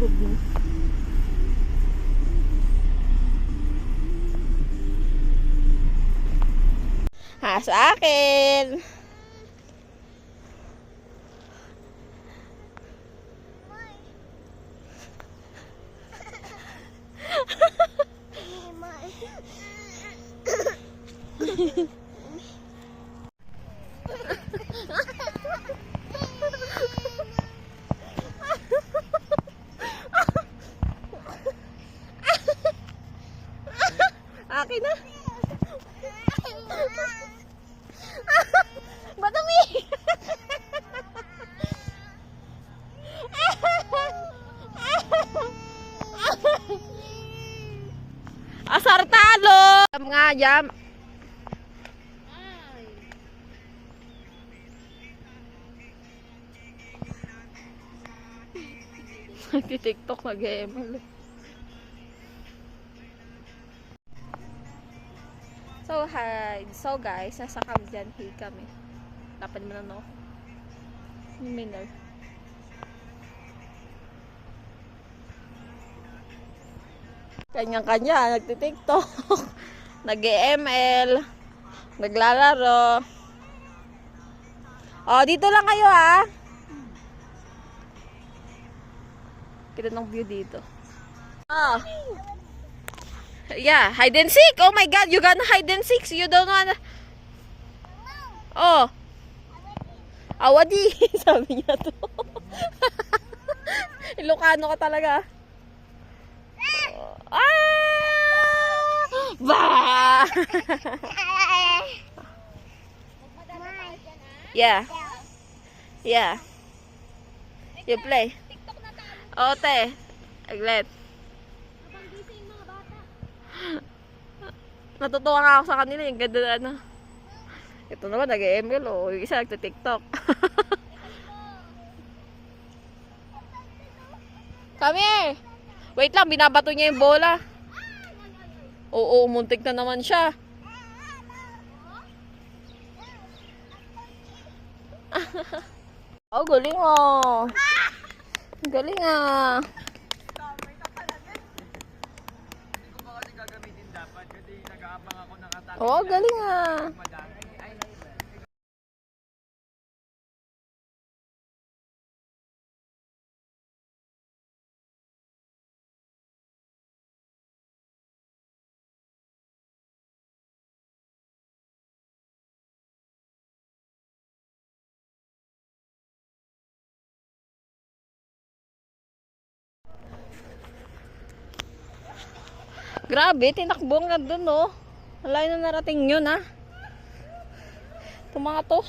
likod mo. Ha, sa akin. Akin na. Madami. Asar talo. Nga jam. Nagti-TikTok nag-ML. So, hi. So, guys, nasa Camden Hill kami. Dapat mo na, no? Miner. Kanya-kanya, nagti-TikTok. Nag-ML. Naglalaro. Oh, dito lang kayo, ha? Kita ng view dito. Oh. Yeah, hide and seek. Oh my god, you gonna hide and seek. You don't wanna. Oh. Awadi. Sabi niya to. Ilocano ka talaga. Ah! Bah! Yeah. Yeah. You play. Oh, te. Aglet. Natutuwa nga ako sa kanila. Yung ganda na ano. Ito naman, nag-ML o. Yung isa nagta-TikTok. Come here. Wait lang, binabato niya yung bola. Oo, muntik na naman siya. Oh, galing oh. Galing ah. Oh, galing ah. Grabe, tinakbo nga dun, no? Alay na narating yun, ha? Itong mga to.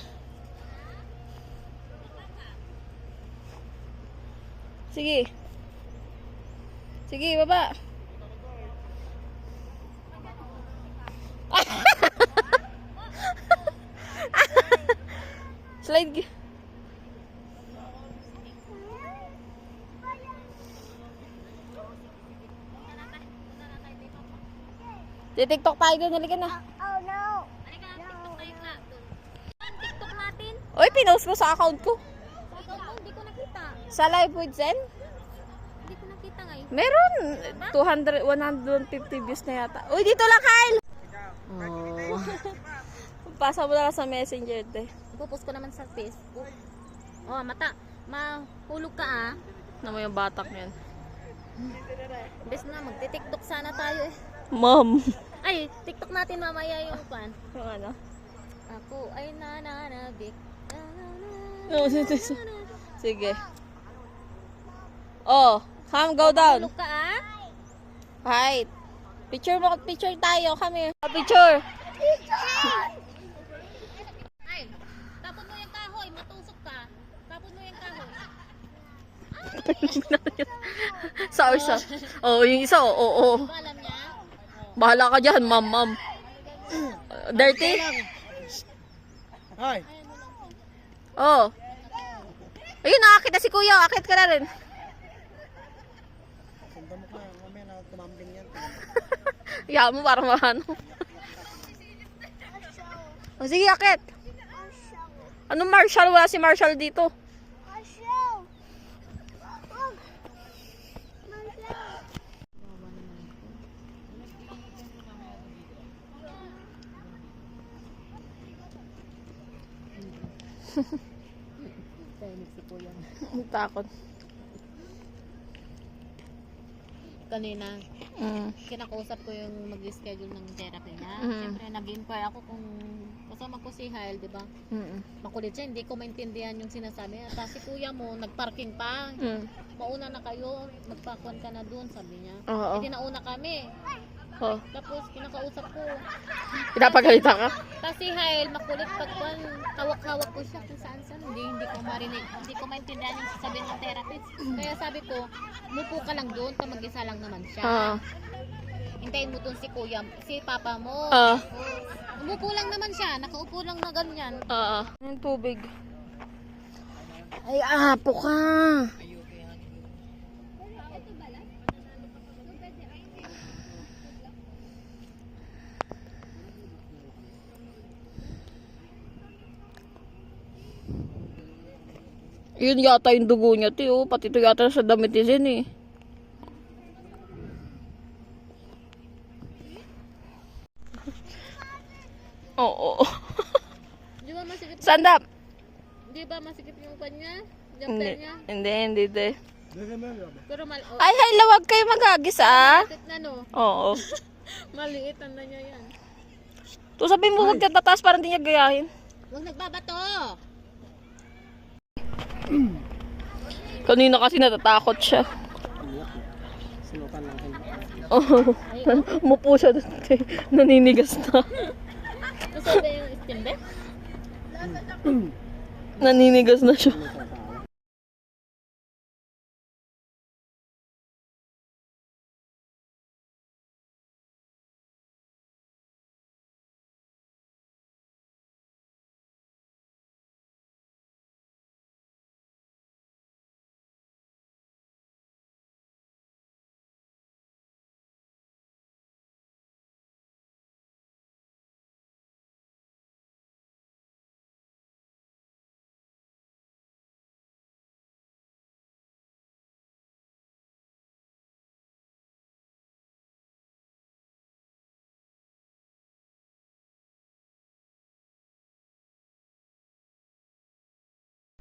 Sige. Sige, baba. Slide. TikTok tayo doon, halika na. Oh no. Halika, TikTok tayo na. TikTok natin. Uy, pinost mo sa account ko. Sa account mo, hindi ko nakita. Sa live with Zen? Hindi ko nakita ngayon. Meron. 150 views na yata. Uy, dito lang, Kyle! Oh. Pasa mo na lang sa messenger, te. Ipopost ko naman sa Facebook. Oh, mata. Mahulog ka ah. Naman yung batak yan. Bes na, magti-TikTok sana tayo eh. Mom. Ay, TikTok natin mamaya yung pan. Yung ano? Ako ay nananabik. No, sige. Oh, come go down. Mahulog ka ah. Right. Picture mo, picture tayo. Come here. Picture. Ay, tapon mo yung kahoy, matusok ka. Tapon mo yung kahoy. Sorry, sa. Oh, yung isa, oo. Ba alam niya? Bahala ka dyan, ma'am. Dirty? Hi. Oh. Ayun, nakakit na si kuya. Akit ka na rin. Sundan mo ka. Mamaya na tumambling yan. Iyaw mo para maano. Oh, sige, akit. Anong Marshall? Wala si Marshall dito. Tahimik si kuya. Takot. Kanina, Mm. kinakausap ko yung mag-schedule ng therapy niya. Mhm. Siyempre, nag-inquire ako kung kasama ko si Hyle, di ba? Mm. Makulit siya, hindi ko maintindihan yung sinasabi niya. Tapos si kuya mo, nagparking pa. Mm. Mauna na kayo, magpakuan ka na dun, sabi niya. Oo. Hindi nauna kami. Oh. Tapos, kinakausap ko. Pinapagalitan ka? Tapos si Hyle, makulit pagkuan, hawak-hawak ko siya kung saan-saan. Hindi ko marinig, hindi ko maintindihan yung sasabihin ng therapist. Kaya sabi ko, mupo ka lang doon, ta mag-isa lang naman siya. Oo. Hintayin mo dun si kuya, si papa mo. Oo. Umupo lang naman siya, nakaupo lang na ganyan. Oo. Yung tubig. Ay, apo ka. Yun yata yung dugo niya, tiyo. Pati ito yata sa damit ni Zen eh. Oo. Di ba masikip? Stand up. Di ba masikip yung kanya? Hindi, Jumper niya? hindi, hindi. Pero Ay, hay, lawag kayo magagis ah. maliit na no? Oo. Maliit na niya yan. To sabihin mo huwag ka tataas para hindi niya gayahin. Huwag nagbabato! Kanina kasi natatakot siya. Sinukan lang kayo. Oh. Mupo siya doon. Naninigas na. Kasi ba yung istimbe? Naninigas na siya.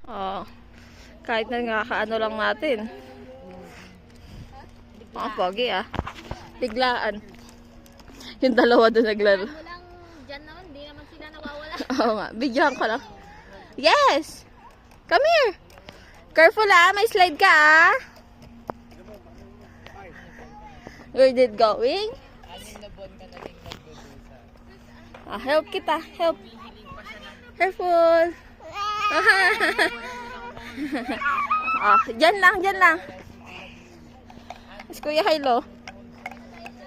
Oo. Kahit na nakakaano lang natin. Mga pogi ah. Biglaan. Yung dalawa doon naglaro. Walang dyan naman, di naman sila nawawala. Oo nga. Bigyan ka lang. Yes! Come here! Careful ah. May slide ka ah. Where did going? Ah, help kita. Help. Careful. Ah, dyan lang, dyan lang. Mas Kuya Hilo.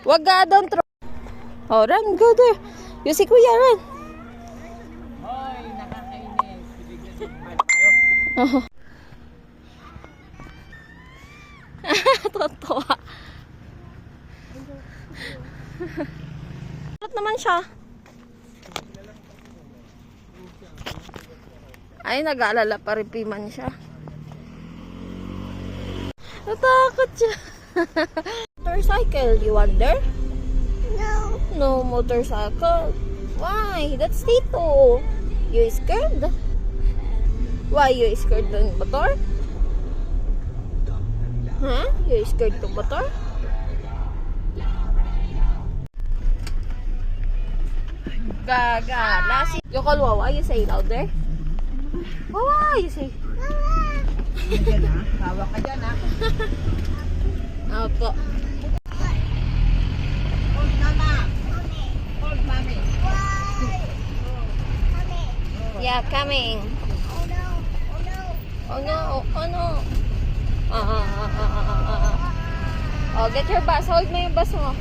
Wag ka, don't throw. Oh, run, go there. You see Kuya, run. Hoy, nakakainis. Bibigyan Oh. Totoo. Sarap naman siya. Ay, nag-aalala pa rin piman siya. Natakot siya. Motorcycle, you wonder? No. No motorcycle. Why? That's Tito. You scared? Why you scared ng motor? Huh? You scared ng motor? Gaga. Last you call Wawa, you say louder. Wawa, you say. Dyan ha. Hawak ka dyan ha. Opo. Hold mama. Hold mommy. Yeah, coming. Oh no, oh no. Oh, get your bus. Hold mo yung bus mo.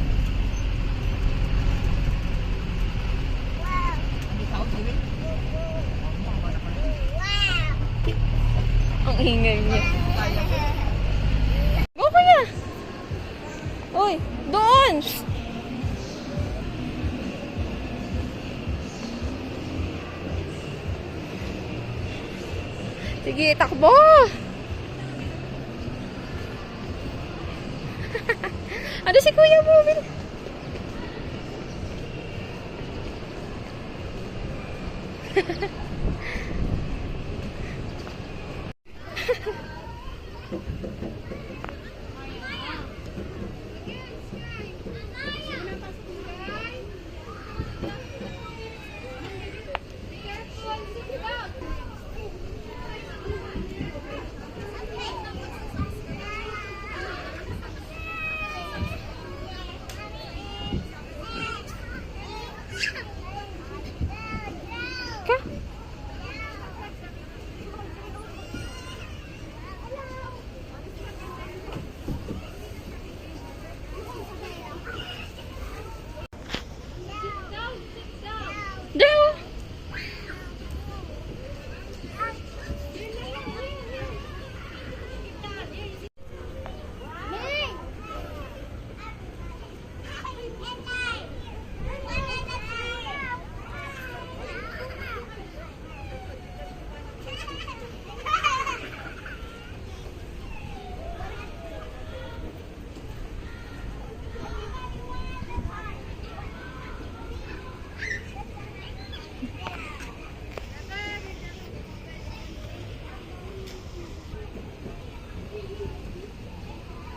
Ang ingay niya. Go kuya. Uy, doon. Sige, takbo. Ano si Kuya Bobin?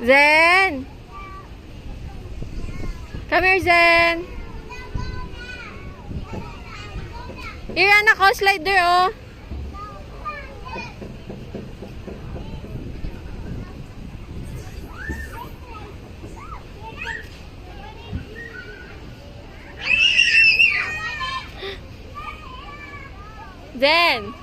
Zen! Come here, Zen! Here, anak ko, slider, oh. Zen!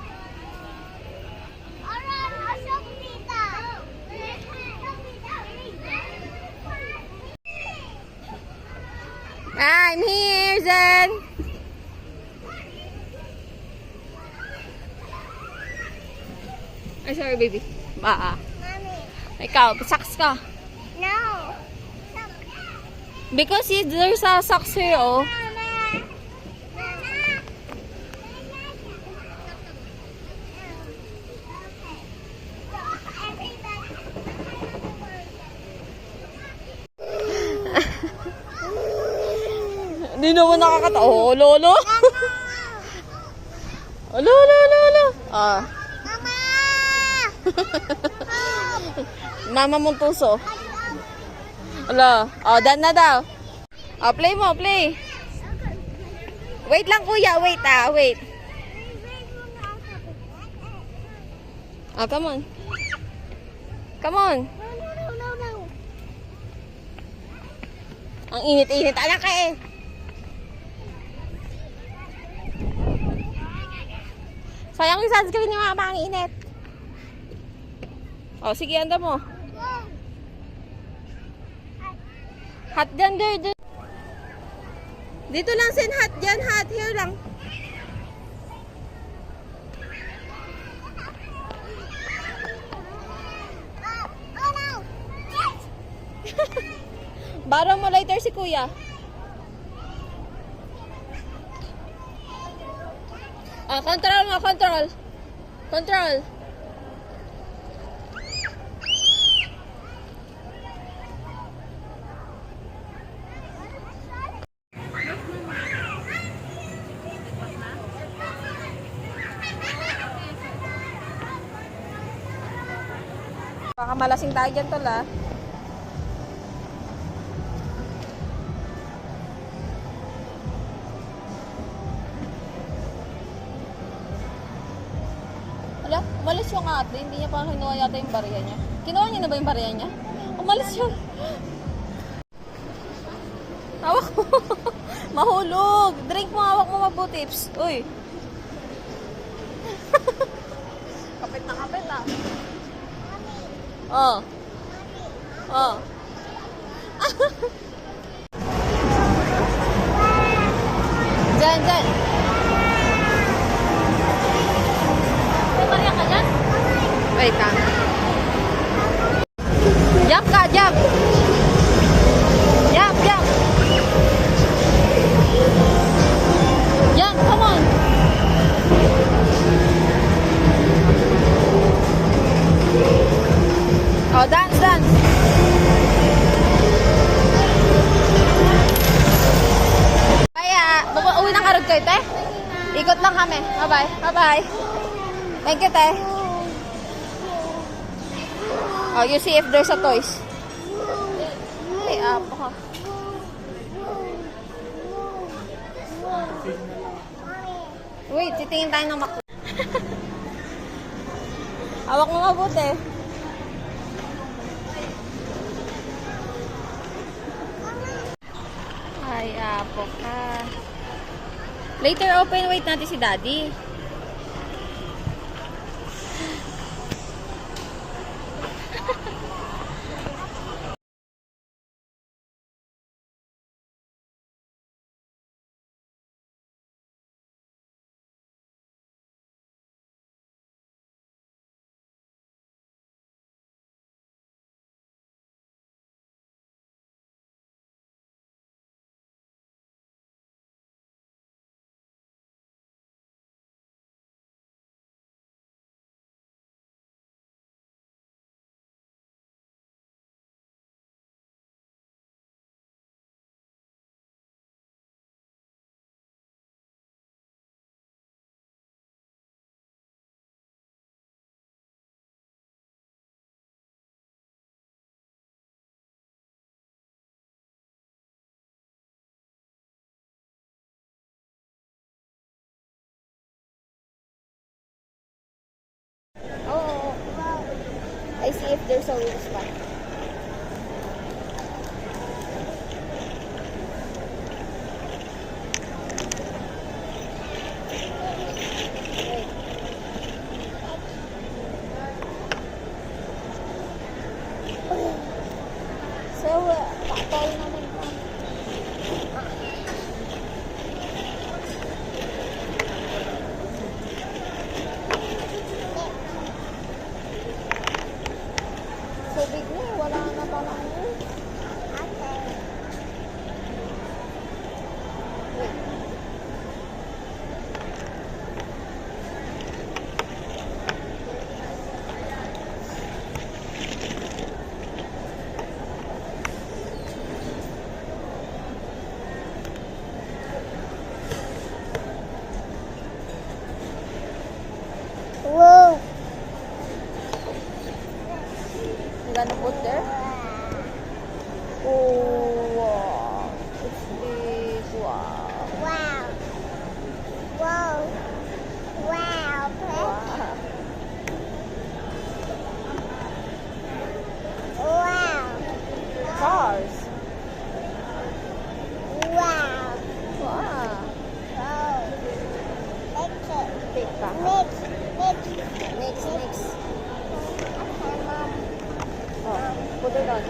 I'm here, Zen! Ay, sorry, baby. Ikaw, socks ka. No. Because there's a socks here, oh. Hindi naman nakakata. Oh, lolo. Oh, lolo. Ah. Mama mong tuso. Ala. Oh, done na daw. Oh, play mo, play. Wait lang, kuya. Wait. Oh, come on. Come on. No. Ang init-init. Anak ka eh. Sayang yung sunscreen ni mama, ang init. Oh, sige, anda mo. Hot dyan, there. Dito lang, Sin. Hot dyan, hot. Here lang. Baro mo lighter si kuya. Ah, control mo, control. Baka malasing tayo dyan, tol, ah. Wala, umalis yung ate. Hindi niya pa kinuha yata yung barya niya. Kinuha niya na ba yung barya niya? Umalis yun. Hawak mo. Mahulog. Drink mo, hawak mo mabuti. Psst. Uy. Kapit na kapit, ah. Oh. Dyan. May barya ka dyan? Wait lang. Jump ka, jump. Jump, come on. Oh, dance. Kaya, uwi ng karod kayo, te? Ikot lang kami. Bye-bye. Thank you, te. Oh, you see if there's a toys. Hey, apo ka. Wait, titingin tayo ng makro. Hawak mo mabuti. Ay, apo ka. Later, open. Wait natin si daddy. sa wheels pa. So, patay naman pa. So, big na, wala na pala ano. Wait. Whoa. You gonna put there? Oh, wow. It's big. Wow. Wow. Whoa. Wow. Wow. Wow. Cars. Wow. Wow. Oh. Next. Big pa. Next. Next. Okay, Mom. Oh, put it on.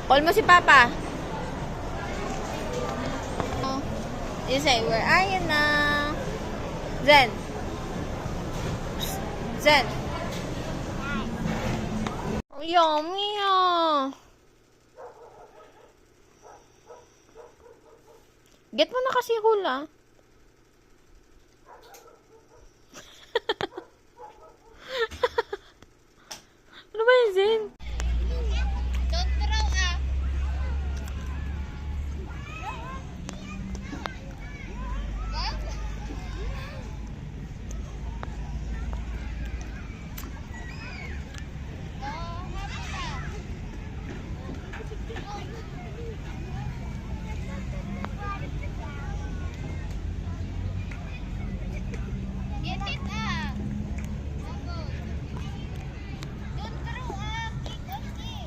Call mo si Papa. Oh. You say, where are you now? Zen. Zen. Oh, yummy ah. Get mo na kasi hula. Ano ba yun, Zen? Don't throw ah. Get it ah. Don't throw ah. Okay.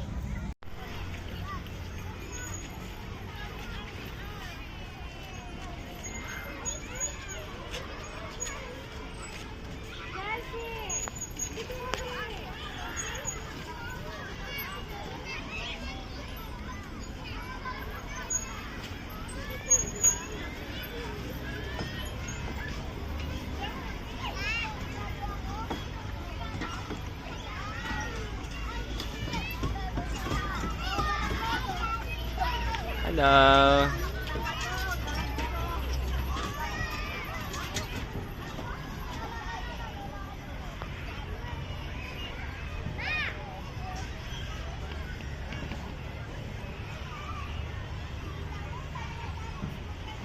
Hello.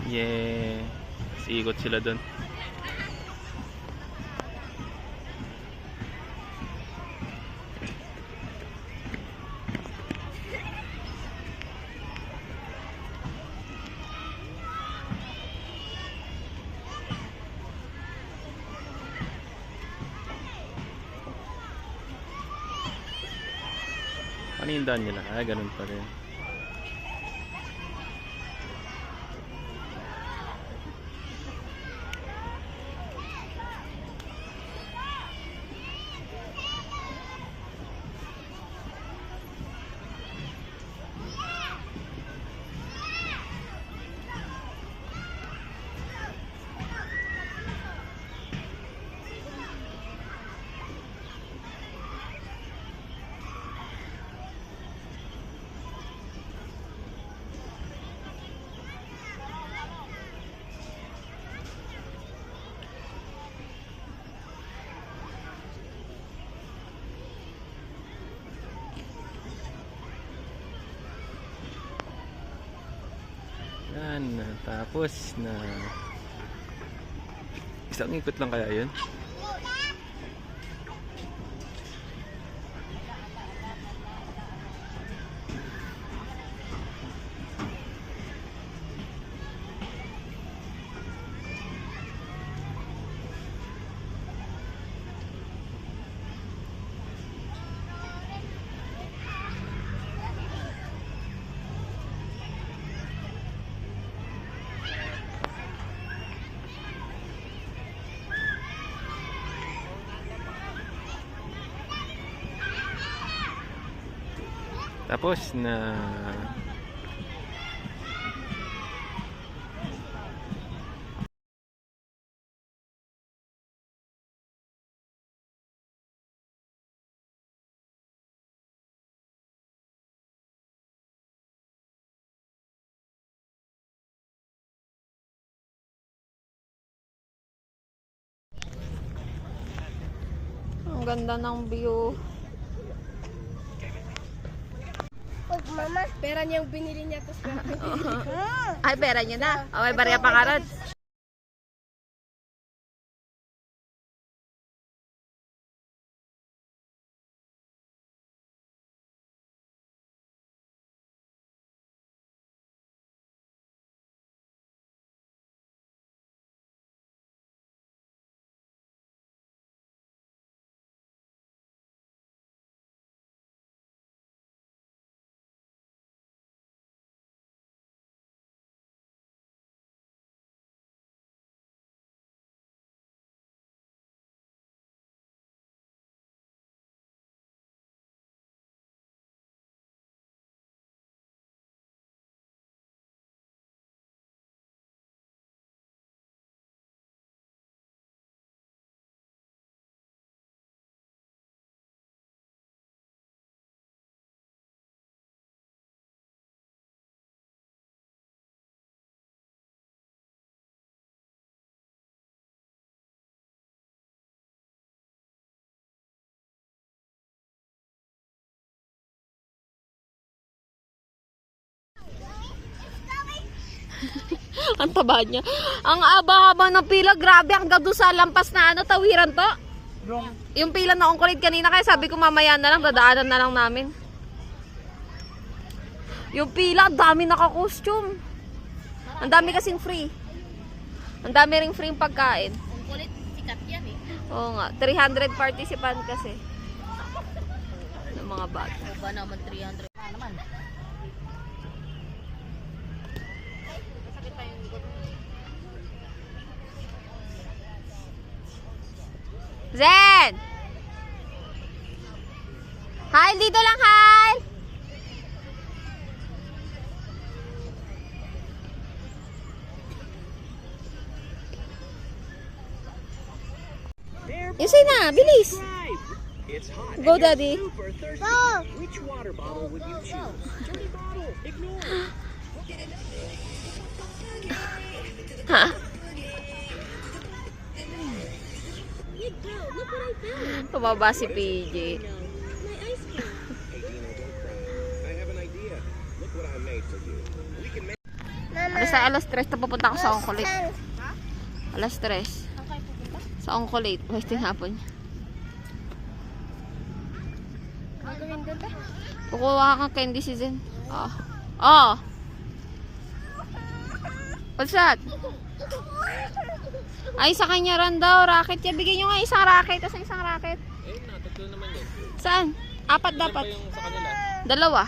Yeah. Iikot sila doon. Ano yung daan nila? Ah, ganun pa rin. Yan, tapos na. Isang ikot lang kaya yun? Tapos na. Ang ganda ng view. Wag, mama. Pera niyang binili niya. Ay, pera niyo na. O, may barya pa karot. Ang taba niya. Ang aba-haba ng pila. Grabe, hanggang doon sa lampas na tawiran to. Yung pila na ongkolid kanina, kaya sabi ko mamaya na lang, dadaanan na lang namin. Yung pila, ang dami naka-costume. Ang dami kasing free. Ang dami ring free pagkain. Ang kulit, sikat yan eh. Oo nga, 300 participant kasi. Ng mga bata. O ba naman 300 na naman. Masakit pa yung likod. Zen! Hi, dito lang, hi! Yusay na, bilis! It's hot. Go, Daddy. Super thirsty. Go. Which water bottle would you choose? Dirty bottle. Ignore. Ha? Tumaba si PJ. Hey, Dino, don't cry. I have an idea. Look what I made for you. We can make Alas 3 na pupunta ako sa Ongkolate. Alas 3. Sa Ongkolate. Western hapon. Gagawin doon ba? Kukuha kang candy season. Oh. Oh. What's that? Ay, sa kanya rin daw. Racket niya. Bigyan nyo nga isang racket. Kasi isang racket. Eh, natatlo naman yun. Saan? 4 dapat. Yung sa kanila. 2. Dalawa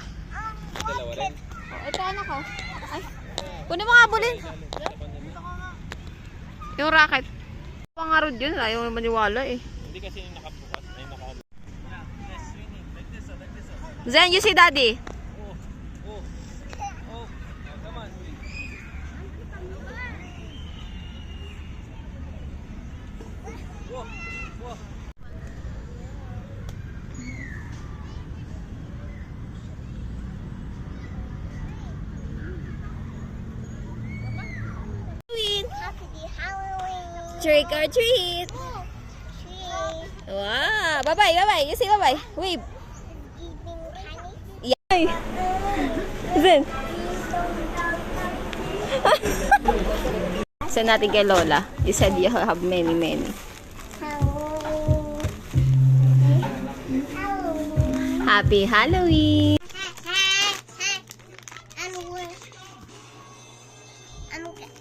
rin. Oh, ito ano ko? Ay. Kunin mo nga bulin. Yung racket. Pangarod yun. Ayaw mo maniwala eh. Hindi kasi yung nakabukas. Ay, naka... Zen, you see daddy? Happy Halloween. Trick or treat. Tree. Wow. Bye-bye, bye-bye. You say bye-bye. Wave. Eating candy. Yay. Zen. Send natin kay Lola. You said you have many. Halloween. Halloween. Happy Halloween. And warm.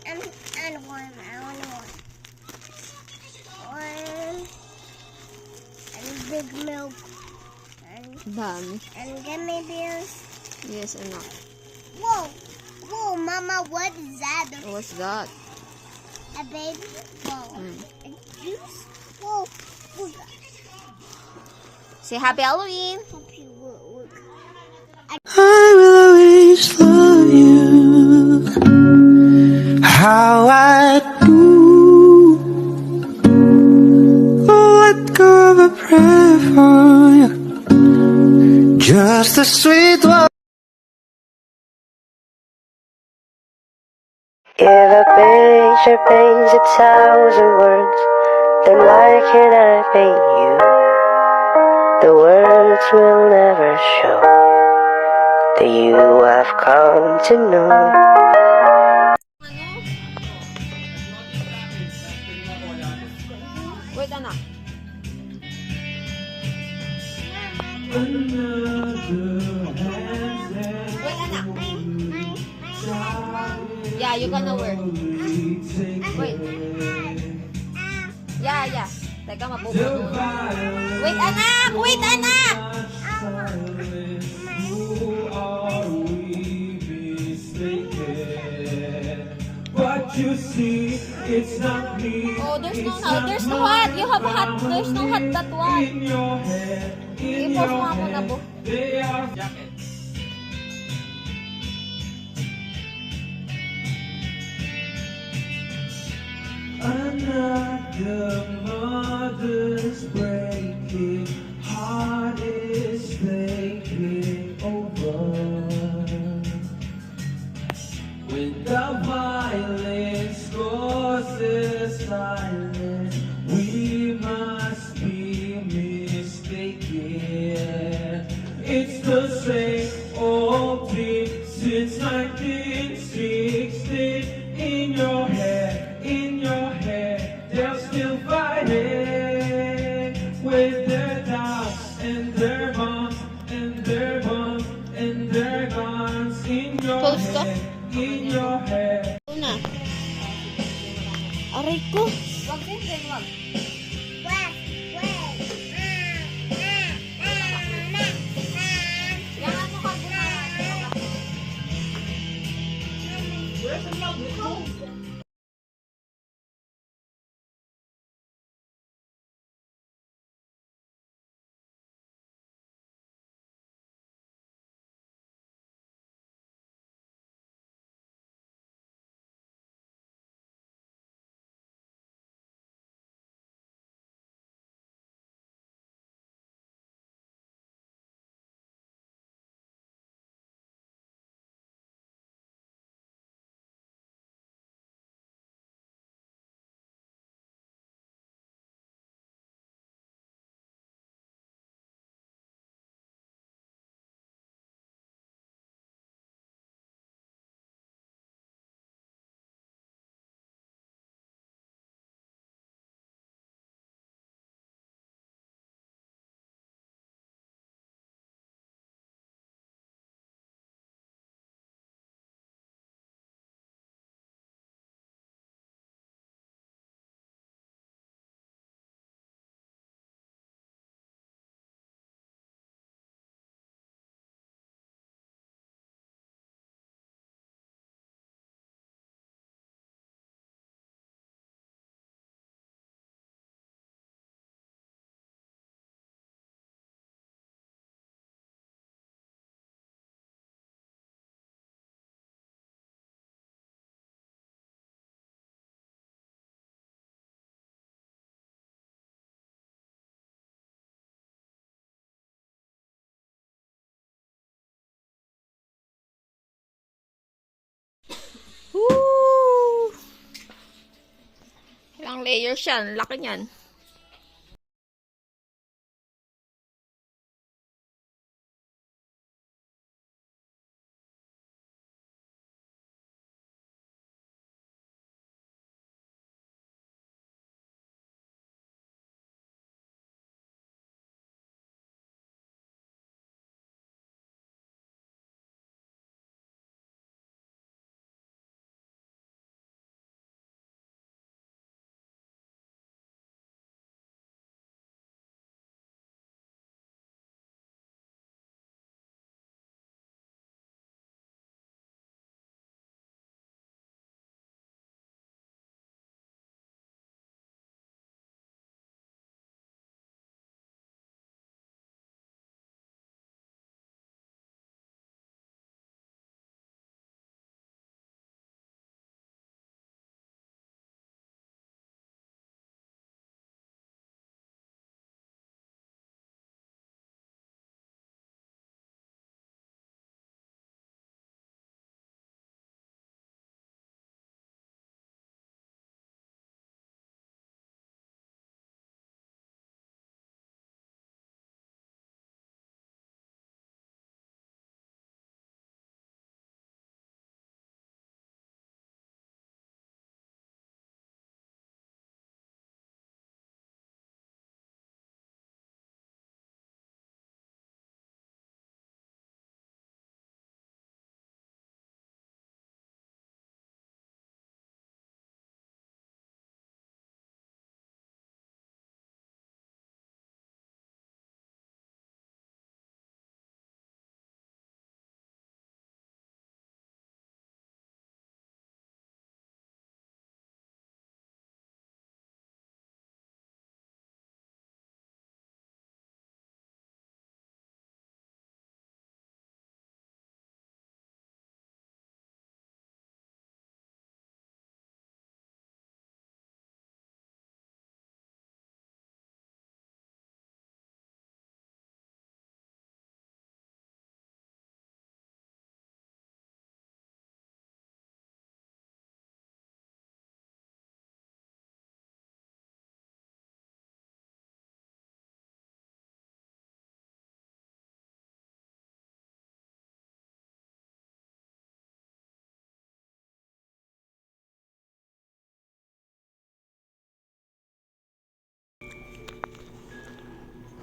And warm. I want warm. Warm. And big milk. Dami. And gummy bears. Yes, anak. Whoa. Whoa, Mama, what is that? What's that? A baby? Whoa. Mm. A juice? Whoa. Look. Say Happy Halloween. Look. I will always love you. How I do. Let go of a prayer for you. Just a sweet one. If a picture paints 1,000 words, then why can't I paint you? The words will never show the you I've come to know. Wait, anak. Wait, anak. Yeah, you gonna wear. Wait. Yeah. Teka, mabubulong. Wait, anak! Wait, anak! But you see, it's not me. Oh, there's no hot. You have hot. There's no hot that one. In your head, in I-post your mo ako na head, po. they are Jacket. another mother's breaking heart is taking over. When the violence causes silence, we must be mistaken. It's the same old thing since 1916. In your head, they're still fighting with their doubts and their bombs and their bombs and their guns. In your Close ka? head, in your head. Una. Aray ko. Wag din, wag. Yung ano ka Woo! Ilang layers yan. Laki niyan.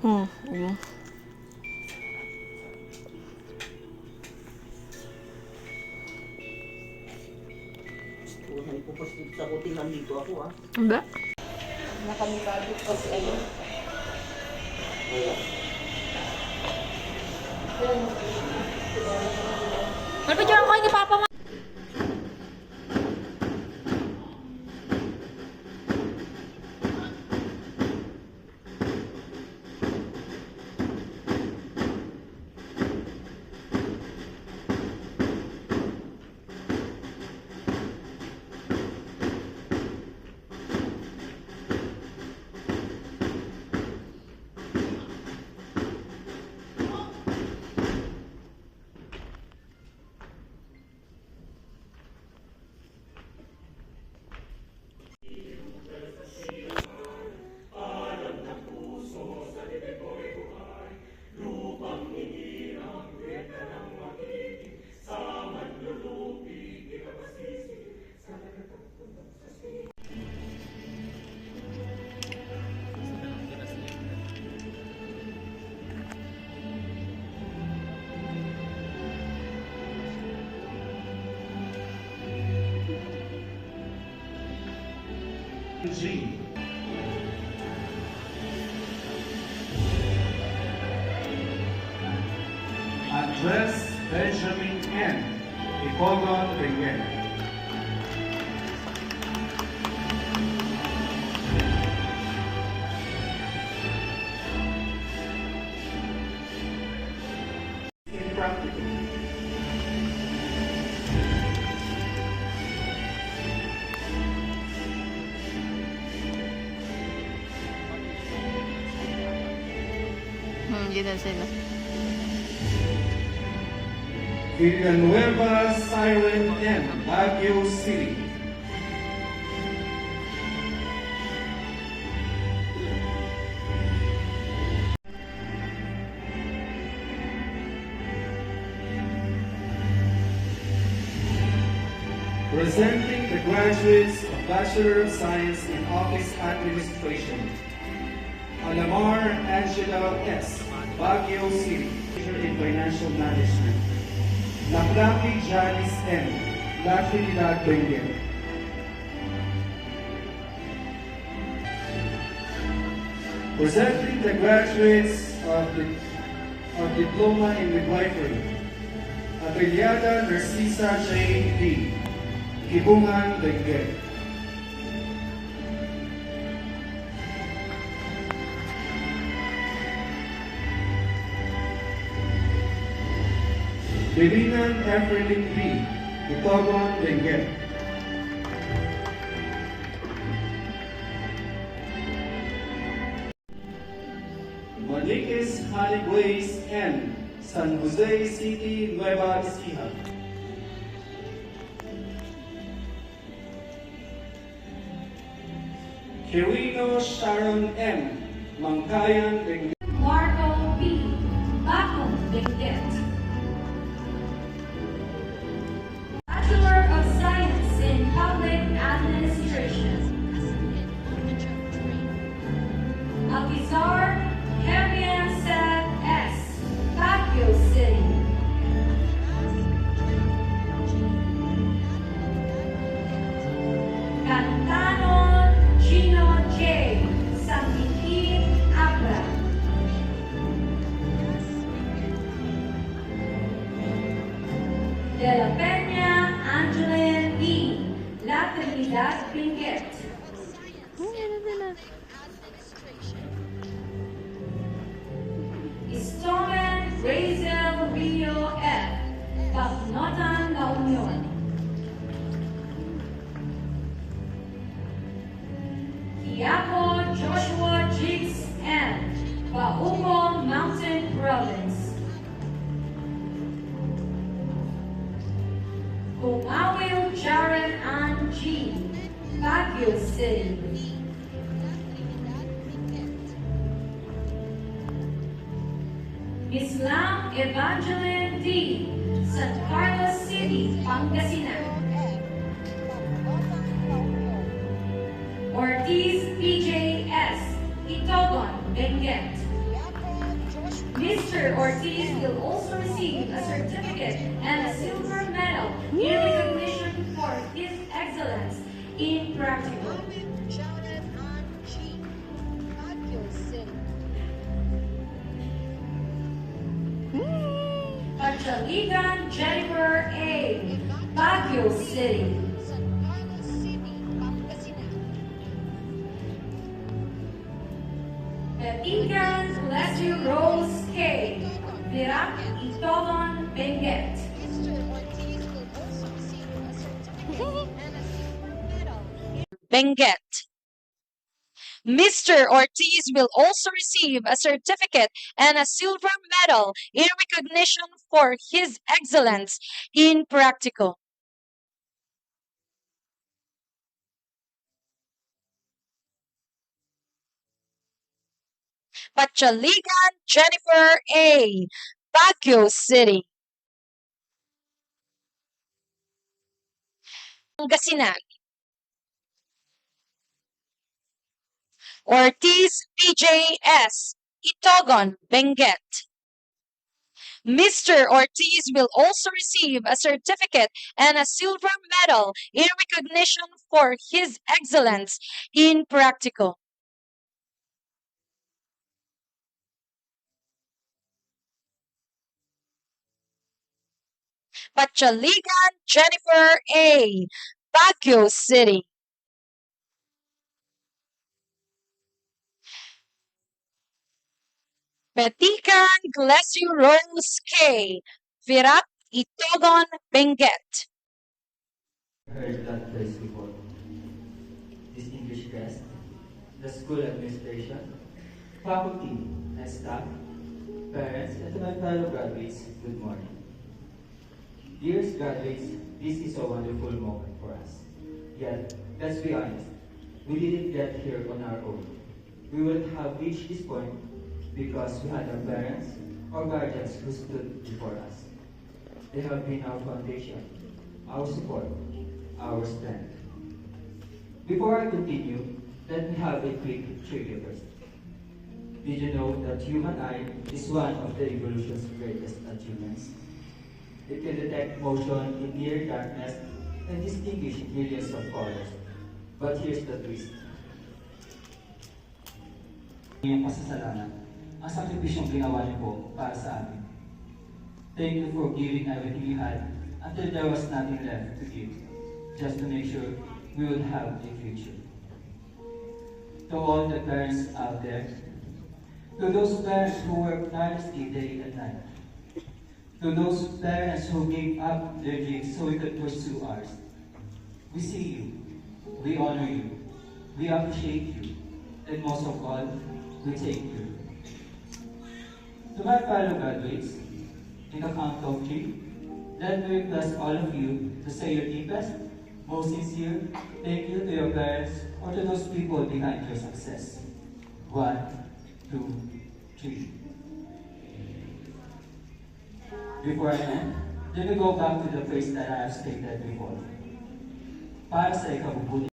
Mm. Ba? Nakamikabit kasi ano. Ano ba dyan ko ni Papa Ma? G. Address Benjamin N. Ipogon Benguet. Impractical. Yun na sila. Villanueva Siren M. Baguio City. Presenting the graduates of Bachelor of Science in Office Administration. Alamar Angela S. Baguio City, major in Financial Management. Laplaki Janice M. La Trinidad Benguet. Presenting the graduates of Diploma in Midwifery. Abiliada Narcisa J. D. Kibungan Benguet. Belinan Efrelin B. Itogon Benguet. Moniquez Haligways N. San Jose City, Nueva Ecija. Quirino Sharon M. Mangkayan Benguet. Marco B. Bacong Benguet. Bachelor of Science in Public Administration. Alcazar Kevin Seth S. Baguio City. Cantano Gino J. Santiquin Abra. De la Peña Angeline E. La Trinidad Benguet. Stoneman Razel Rio F. Pagnotan La Union. Quiapo Joshua Jigs N. Bauco Mountain Province. Kumawil Jared Ann G. Baguio City. Islam Evangeline D. San Carlos City, Pangasinan. Ortiz PJ S. Itogon, Benguet. Mr. Ortiz will also receive a certificate and a silver medal in recognition for his excellence in practical. Pachaligan Jennifer A., Baguio City. Petikan Leslie Rose K., Virac Itogon, Benguet. Benguet. Mr. Ortiz will also receive a certificate and a silver medal in recognition for his excellence in practical. Pachaligan Jennifer A., Baguio City. Pangasinan. Ortiz PJS, Itogon, Benguet. Mr. Ortiz will also receive a certificate and a silver medal in recognition for his excellence in practical. Pachaligan Jennifer A., Baguio City. Petikan Glesio Rose K., Virac Itogon, Benguet. Heard that phrase before. Distinguished guests, the school administration, faculty and staff, parents, and to my fellow graduates, good morning. Dear graduates, this is a wonderful moment for us. Yet, let's be honest, we didn't get here on our own. We would have reached this point because we had our parents or guardians who stood before us. They have been our foundation, our support, our strength. Before I continue, let me have a quick trivia first. Did you know that human eye is one of the evolution's greatest achievements? It can detect motion in near darkness and distinguish millions of colors. But here's the twist. Iyong pasasalamat, ang sakripisyong ginawa niyo po para sa amin. Thank you for giving everything you had until there was nothing left to give, just to make sure we would have a future. To all the parents out there, to those parents who work tirelessly day and night, to those parents who gave up their dreams so we could pursue ours, we see you, we honor you, we appreciate you, and most of all, we thank you. To my fellow graduates, in the count of 3, let me request all of you to say your deepest, most sincere thank you to your parents or to those people behind your success. 1, 2, 3. Before I end, let me go back to the phrase that I have stated before. Para sa ikabubuti.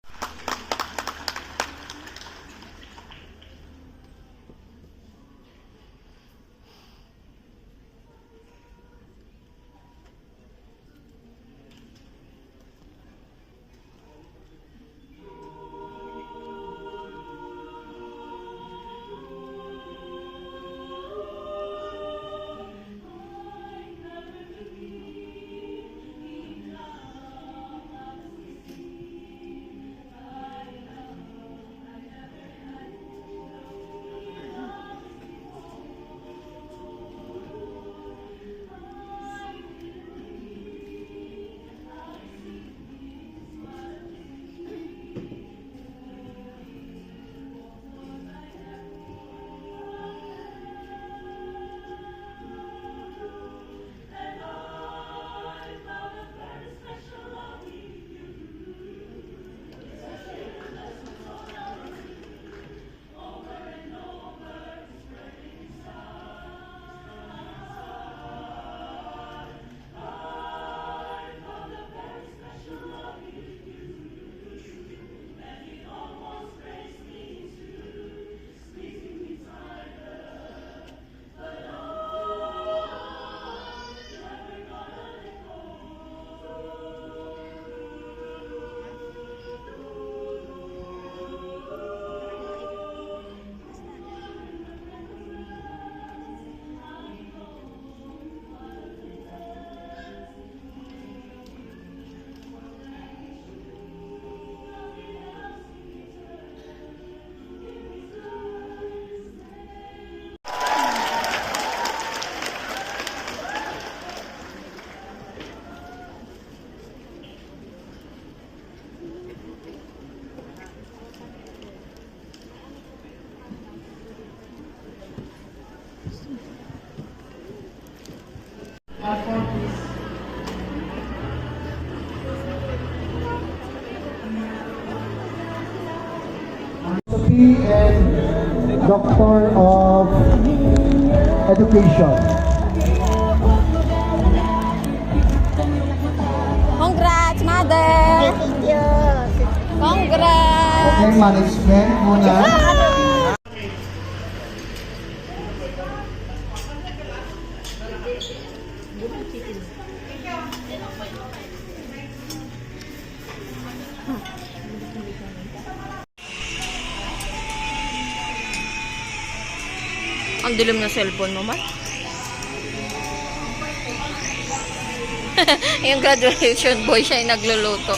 and Doctor of Education. Congrats, mother! Congrats! Okay, management muna. Ang dilim na cellphone mo, man. Yung graduation boy siya yung nagluluto.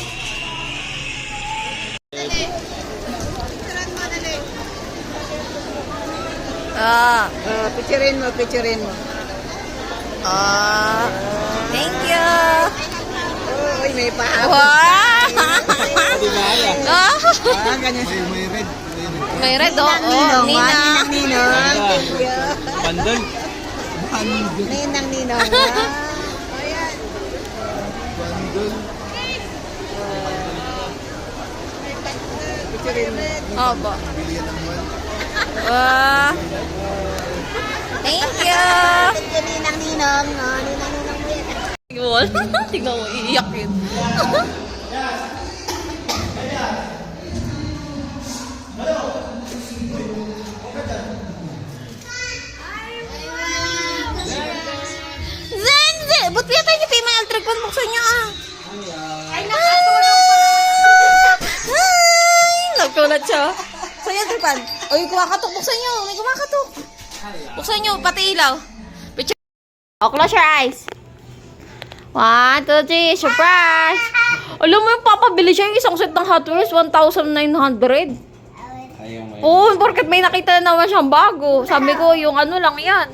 Picturein mo, picturein mo. Thank you. Uy, may paa. Wow! Ganyan. May red, oh. Nina. Ninang. Thank you. Bandol. Ninang, ninang. Ayan. Picturein mo. Opo. Thank you. Thank you, ninang, ninang. Ninang, ninang mo yan. Wall. Tingnan mo, iiyak yun. Zen! Ba't kaya tayo ni Pima Electric Pan? Buksan niya ah. Ay, nakatulog pa! Ay! Nagkulat siya. Saan yung Electric Pan? Uy, kumakatok. Buksan niyo. May kumakatok. Buksan niyo, pati ilaw. Picture. Oh, close your eyes. 1, 2, 3, surprise! Alam mo yung papabili siya yung isang set ng Hot Wheels, 1,900. Ayaw mo. Oo, porket may nakita na naman siyang bago. Sabi ko, yung ano lang yan.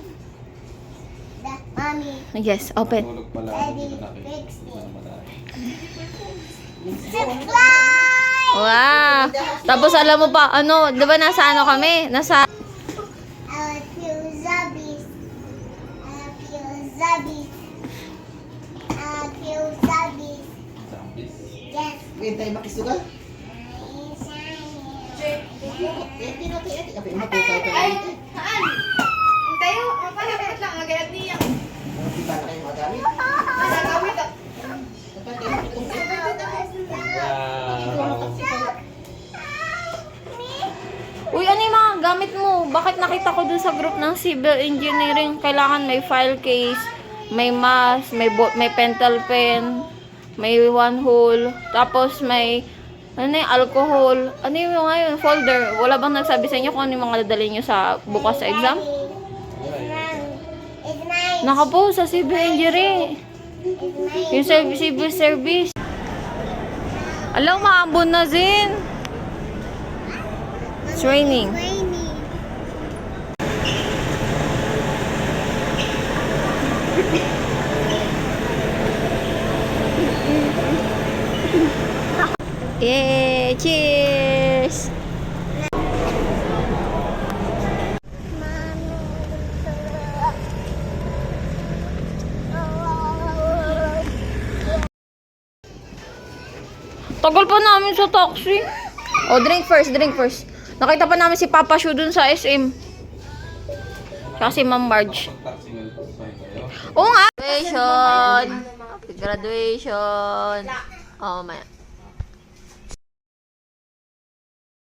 Mommy, Yes, open. Tulog pala. Daddy, Hindi fix me. ko na malaki. Supply! Wow! Tapos alam mo pa, ano, di ba nasa ano kami? Nasa... I feel zombies. I feel zombies. I feel zombies. Zombies. Yes. Wait, tayo makisugal? Ay, Tayo, mapalapit lang. Agad niya. Hindi ba na kayo magamit? Nagawit ako. Wow. Uy, ano yung mga gamit mo? Bakit nakita ko dun sa group ng civil engineering, kailangan may file case, may mask, may pentel pen, may one hole, tapos may ano yung alcohol, ano yung ngayon, folder. Wala bang nagsabi sa inyo kung ano yung mga dadalhin nyo sa bukas sa exam? it's nice. Naka po, sa civil engineering. Yung civil service. Alam, maambon na Zin. Training. Rainy. Yay! Cheers! Tagal pa namin sa taxi. Oh, drink first, drink first. Nakita pa namin si Papa Shu dun sa SM. Tsaka si Ma'am Marge. Oo nga! Graduation! Graduation! Oh, maya.